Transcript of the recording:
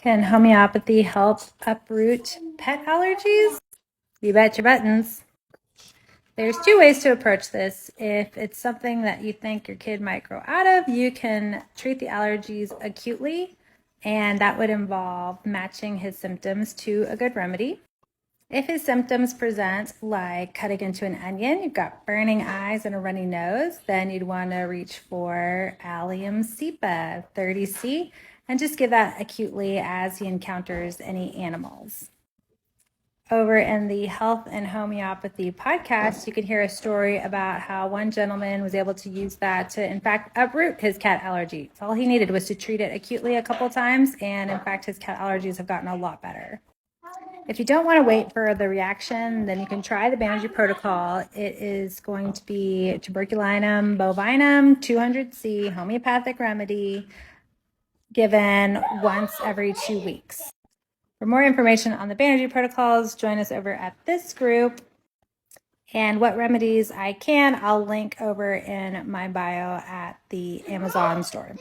Can homeopathy help uproot pet allergies? You bet your buttons. There's two ways to approach this. If it's something that you think your kid might grow out of, you can treat the allergies acutely, and that would involve matching his symptoms to a good remedy. If his symptoms present like cutting into an onion, you've got burning eyes and a runny nose, then you'd want to reach for Allium cepa 30C and just give that acutely as he encounters any animals. Over in the Health and Homeopathy podcast, you can hear a story about how one gentleman was able to use that to, in fact, uproot his cat allergy. All he needed was to treat it acutely a couple times, and in fact, his cat allergies have gotten a lot better. If you don't want to wait for the reaction, then you can try the Banerjee protocol. It is going to be tuberculinum bovinum 200C homeopathic remedy given once every 2 weeks. For more information on the Banerjee protocols, join us over at this group. And what remedies I'll link over in my bio at the Amazon store.